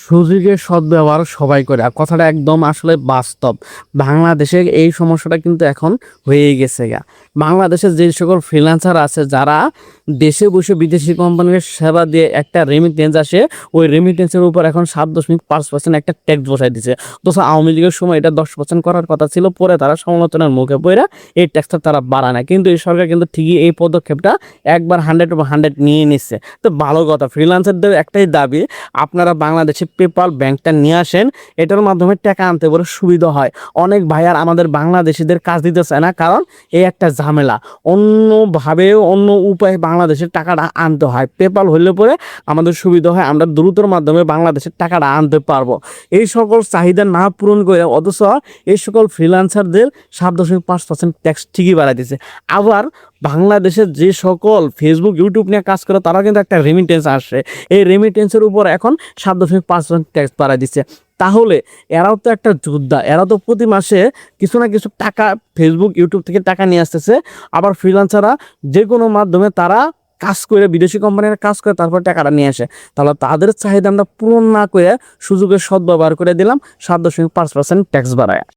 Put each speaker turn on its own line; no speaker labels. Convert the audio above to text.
সুযোগের সদ্ব্যবহার সবাই করে, আর কথাটা একদম আসলে বাস্তব। বাংলাদেশে এই সমস্যাটা কিন্তু এখন হয়েই গেছে গা। বাংলাদেশের যে সকল ফ্রিল্যান্সার আছে যারা দেশে বসে বিদেশি কোম্পানির সেবা দিয়ে একটা রেমিটেন্স আসে, ওই রেমিটেন্সের উপর এখন 7.5% একটা ট্যাক্স বসাই দিছে। তো আওয়ামী লীগের সময় এটা 10% করার কথা ছিল, পরে তারা সমালোচনার মুখে পড়ে এই ট্যাক্সটা তারা বাড়ায় না, কিন্তু এই সরকার কিন্তু ঠিকই এই পদক্ষেপটা একবার 100 নিয়ে নিচ্ছে। তো ভালো কথা, ফ্রিল্যান্সারদের একটাই দাবি, আপনারা বাংলাদেশে পেপাল ব্যাংকটা নিয়ে আসেন, এটার মাধ্যমে টাকা আনতে বলে সুবিধা হয়। অনেক ভাইয়ার আমাদের বাংলাদেশিদের কাজ দিতে চায় না, কারণ এই একটা ঝামেলা, অন্যভাবে অন্য উপায়ে বাংলাদেশের টাকাটা আনতে হয়। পেপাল হলে পরে আমাদের সুবিধা হয়, আমরা দ্রুতর মাধ্যমে বাংলাদেশের টাকাটা আনতে পারবো। এই সকল চাহিদা না পূরণ করে অথচ এই সকল ফ্রিল্যান্সারদের 7.5% ট্যাক্স ঠিকই বাড়াই দিচ্ছে। আবার বাংলাদেশের যে সকল ফেসবুক ইউটিউব নিয়ে কাজ করে তারা কিন্তু একটা রেমিটেন্স আসে, এই রেমিটেন্সের উপর এখন 7.5% ট্যাক্স বাড়াই দিচ্ছে। তাহলে এরাও তো একটা যোদ্ধা, এরা তো প্রতি মাসে কিছু না কিছু টাকা ফেসবুক ইউটিউব থেকে টাকা নিয়ে আসতেছে। আবার ফ্রিল্যান্সাররা যে কোনো মাধ্যমে তারা কাজ করে, বিদেশি কোম্পানির কাজ করে তারপর টাকাটা নিয়ে আসে। তাহলে তাদের চাহিদা আমরা পূরণ না করে সুযোগের সদ্ব্যবহার করে দিলাম, 7.5% ট্যাক্স বাড়ায়।